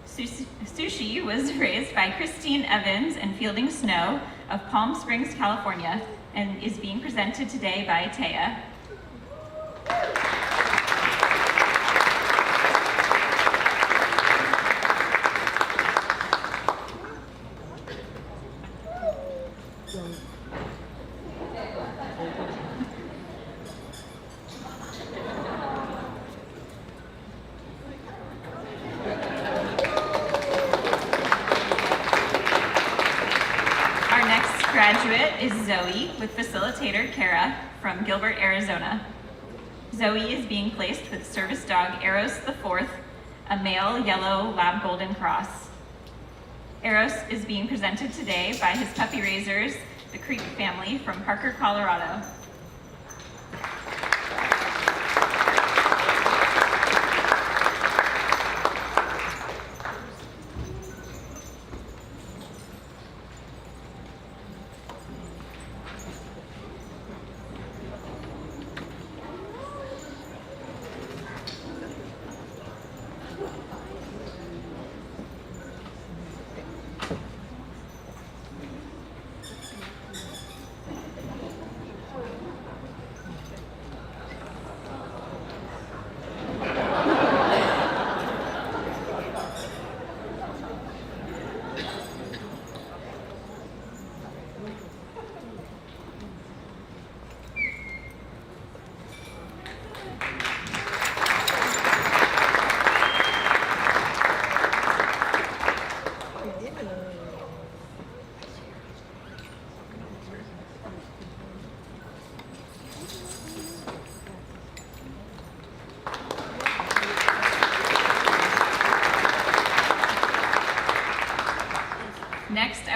Sushi was raised by Christine Evans and Fielding Snow of Palm Springs, California, and is being presented today by Taya. Graduate is Zoe with facilitator Kara from Gilbert, Arizona. Zoe is being placed with service dog Eros IV, a male yellow lab golden cross. Eros is being presented today by his puppy raisers, the Creek family from Parker, Colorado.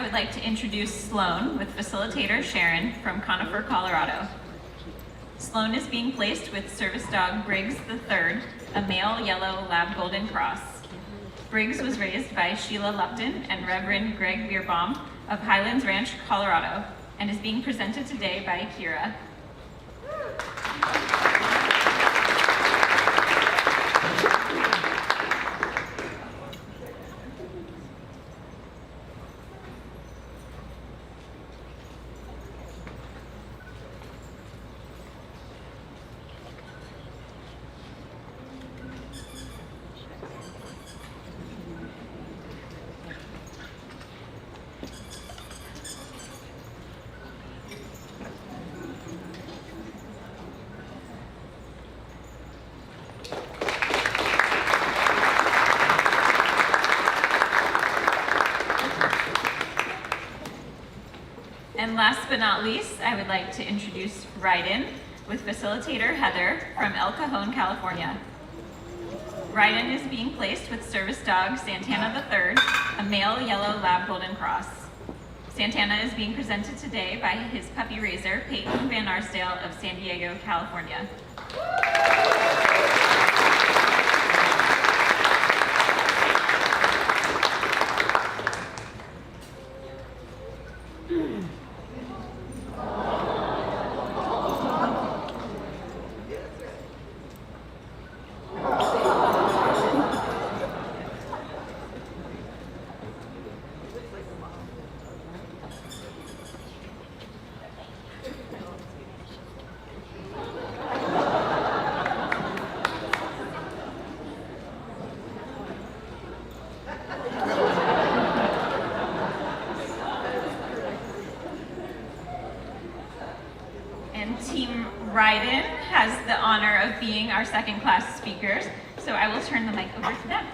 would like to introduce Sloan with facilitator Sharon from Conifer, Colorado. Sloan is being placed with service dog Briggs III, a male yellow lab golden cross. Briggs was raised by Sheila Lupton and Reverend Greg Bierbaum of Highlands Ranch, Colorado, and is being presented today by Akira. And last but not least, I would like to introduce Ryden with facilitator Heather from El Cajon, California. Ryden is being placed with service dog Santana III, a male yellow lab golden cross. Santana is being presented today by his puppy raiser, Peyton Van Arsdale of San Diego, California. Ryden has the honor of being our second class speakers, so I will turn the mic over to them.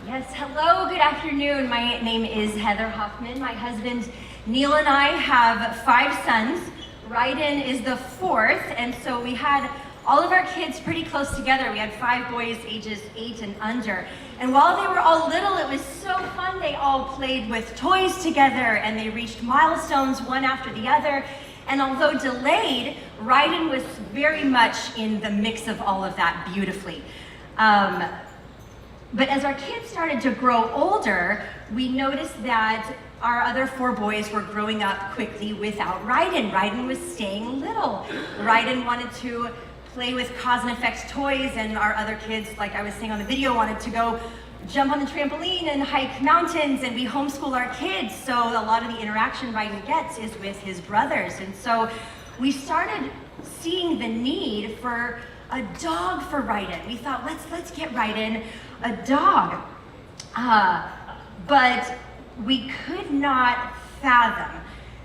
Yes, hello, good afternoon. My name is Heather Hoffman. My husband Neil and I have 5 sons. Ryden is the 4th, and so we had all of our kids pretty close together. We had 5 boys ages 8 and under. And while they were all little, it was so fun. They all played with toys together and they reached milestones one after the other. And although delayed, Ryden was very much in the mix of all of that beautifully. But as our kids started to grow older, we noticed that our other 4 boys were growing up quickly without Ryden. Ryden was staying little. Ryden wanted to play with cause and effect toys, and our other kids, like I was saying on the video, wanted to go jump on the trampoline and hike mountains, and we homeschool our kids, so a lot of the interaction Ryden gets is with his brothers. And so we started seeing the need for a dog for Ryden. We thought, let's get Ryden a dog. But we could not fathom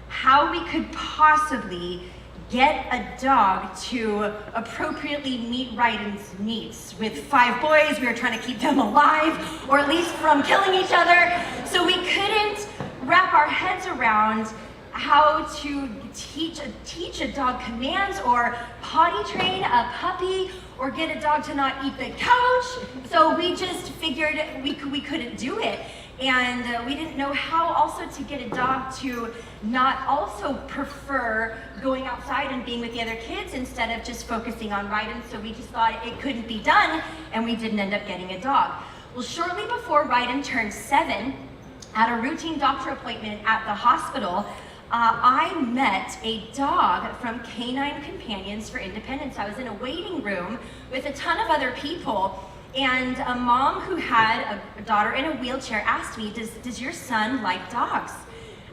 how we could possibly get a dog to appropriately meet Ryden's needs. With 5 boys, we were trying to keep them alive, or at least from killing each other, so we couldn't wrap our heads around how to teach a dog commands, or potty train a puppy, or get a dog to not eat the couch. So we just figured we couldn't do it. And we didn't know how also to get a dog to not also prefer going outside and being with the other kids instead of just focusing on Ryden. So we just thought it couldn't be done, and we didn't end up getting a dog. Well, shortly before Ryden turned 7, at a routine doctor appointment at the hospital, I met a dog from Canine Companions for Independence. I was in a waiting room with a ton of other people, and a mom who had a daughter in a wheelchair asked me, does your son like dogs?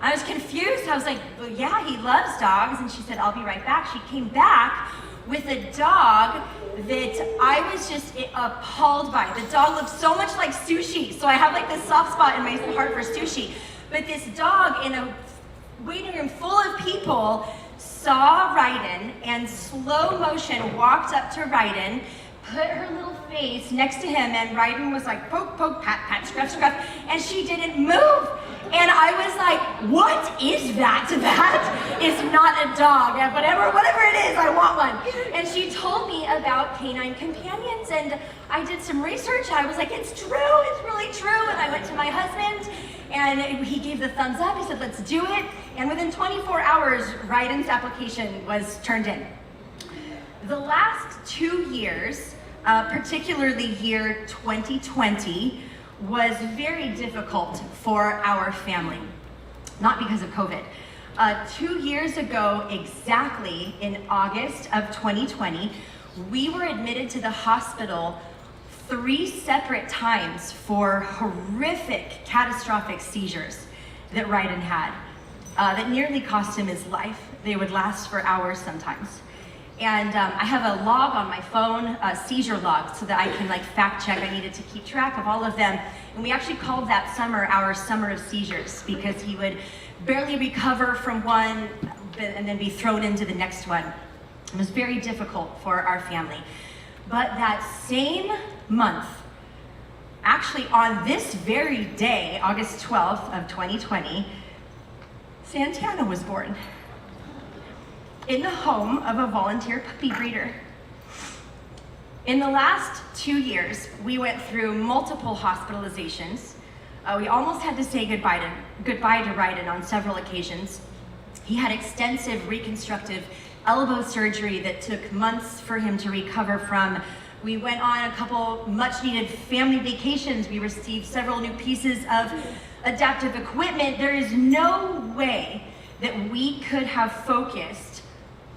I was confused. I was like, well, yeah, he loves dogs. And she said, I'll be right back. She came back with a dog that I was just appalled by. The dog looked so much like sushi. So I have like this soft spot in my heart for sushi. But this dog in a waiting room full of people saw Ryden and slow motion walked up to Ryden, put her little face next to him, and Ryden was like, poke, poke, pat, pat, scruff, scruff, and she didn't move. And I was like, what is that? That is not a dog. And whatever it is, I want want one. And she told me about Canine Companions, and I did some research. I was like, it's true, it's really true. And I went to my husband, and he gave the thumbs up. He said, let's do it. And within 24 hours, Ryden's application was turned in. The last 2 years, particularly year 2020, was very difficult for our family, not because of COVID. 2 years ago, exactly in August of 2020, we were admitted to the hospital 3 separate times for horrific, catastrophic seizures that Ryden had that nearly cost him his life. They would last for hours sometimes. And I have a log on my phone, a seizure log, so that I can fact check. I needed to keep track of all of them. And we actually called that summer our summer of seizures, because he would barely recover from one and then be thrown into the next one. It was very difficult for our family. But that same month, actually on this very day, August 12th of 2020, Santana was born in the home of a volunteer puppy breeder. In the last 2 years, we went through multiple hospitalizations. We almost had to say goodbye to Ryden on several occasions. He had extensive reconstructive elbow surgery that took months for him to recover from. We went on a couple much needed family vacations. We received several new pieces of adaptive equipment. There is no way that we could have focused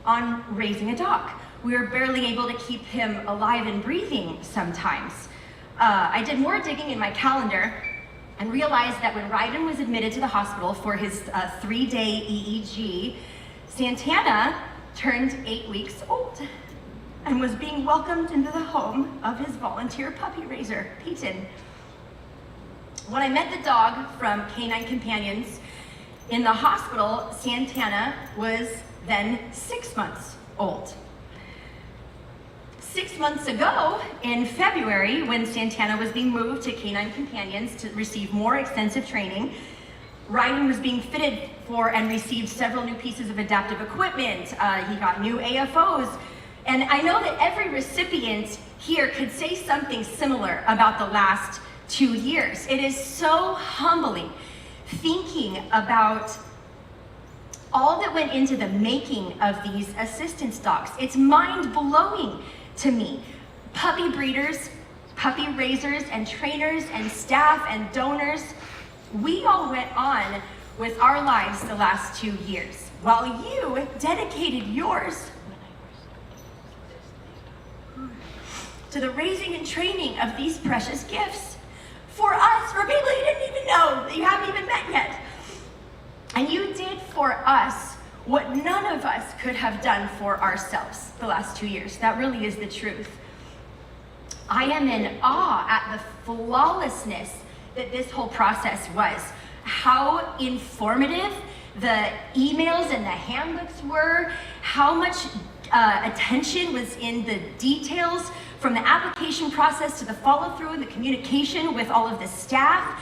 on raising a dog. We were barely able to keep him alive and breathing sometimes. I did more digging in my calendar and realized that when Ryden was admitted to the hospital for his 3-day EEG, Santana turned 8 weeks old and was being welcomed into the home of his volunteer puppy raiser, Peyton. When I met the dog from Canine Companions in the hospital, Santana was then 6 months old. 6 months ago, in February, when Santana was being moved to Canine Companions to receive more extensive training, Ryden was being fitted for and received several new pieces of adaptive equipment. He got new AFOs. And I know that every recipient here could say something similar about the last 2 years. It is so humbling thinking about all that went into the making of these assistance dogs. It's mind-blowing to me. Puppy breeders, puppy raisers, and trainers, and staff, and donors, we all went on with our lives the last 2 years, while you dedicated yours to the raising and training of these precious gifts for us, for people you didn't even know, that you haven't even met yet. And you did for us what none of us could have done for ourselves the last 2 years. That really is the truth. I am in awe at the flawlessness that this whole process was. How informative the emails and the handbooks were, how much attention was in the details, from the application process to the follow-through, the communication with all of the staff,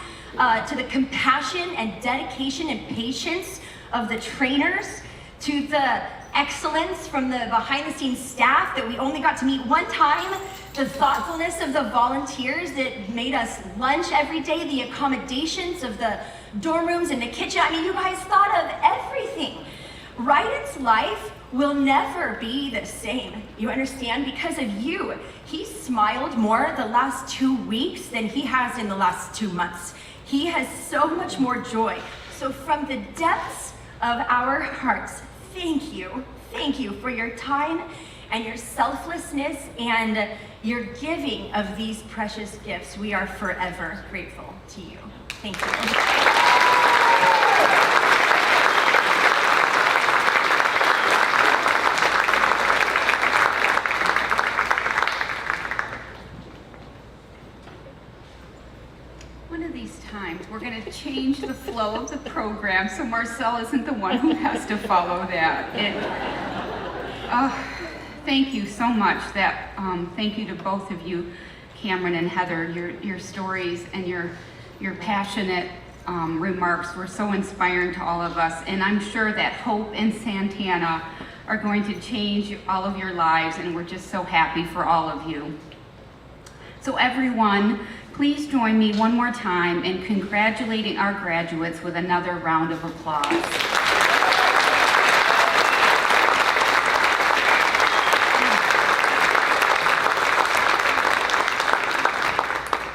to the compassion and dedication and patience of the trainers, to the excellence from the behind-the-scenes staff that we only got to meet one time, the thoughtfulness of the volunteers that made us lunch every day, the accommodations of the dorm rooms and the kitchen. I mean, you guys thought of everything. Ryden's life will never be the same. You understand? Because of you. He smiled more the last 2 weeks than he has in the last 2 months. He has so much more joy. So from the depths of our hearts, thank you. Thank you for your time and your selflessness and your giving of these precious gifts. We are forever grateful to you. Thank you. We're going to change the flow of the program so Marcel isn't the one who has to follow that. Thank you so much. Thank you to both of you, Cameron and Heather. Your stories and your passionate remarks were so inspiring to all of us. And I'm sure that Hope and Santana are going to change all of your lives, and we're just so happy for all of you. So everyone, please join me one more time in congratulating our graduates with another round of applause.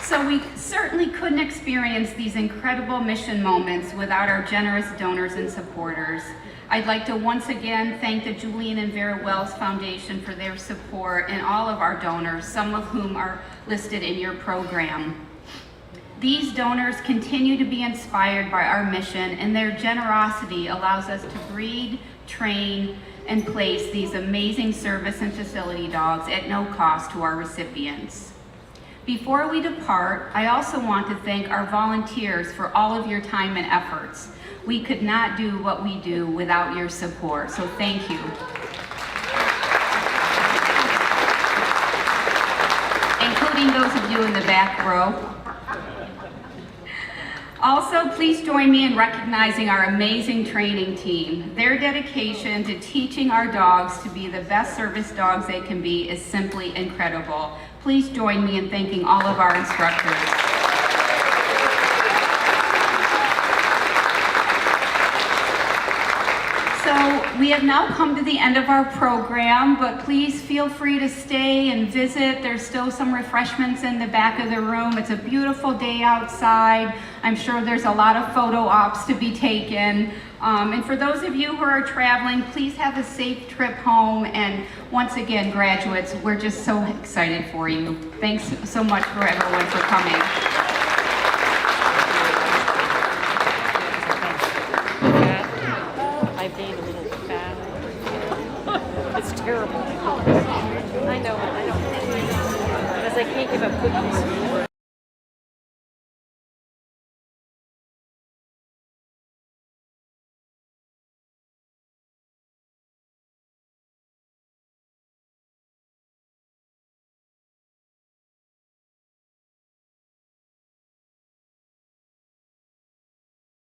So we certainly couldn't experience these incredible mission moments without our generous donors and supporters. I'd like to once again thank the Julian and Vera Wells Foundation for their support and all of our donors, some of whom are listed in your program. These donors continue to be inspired by our mission, and their generosity allows us to breed, train, and place these amazing service and facility dogs at no cost to our recipients. Before we depart, I also want to thank our volunteers for all of your time and efforts. We could not do what we do without your support, so thank you. Including those of you in the back row. Also, please join me in recognizing our amazing training team. Their dedication to teaching our dogs to be the best service dogs they can be is simply incredible. Please join me in thanking all of our instructors. So we have now come to the end of our program, but please feel free to stay and visit. There's still some refreshments in the back of the room. It's a beautiful day outside. I'm sure there's a lot of photo ops to be taken. And for those of you who are traveling, please have a safe trip home. And once again, graduates, we're just so excited for you. Thanks so much for everyone for coming. I've been a little fat. It's terrible. I know, because I can't give up cookies.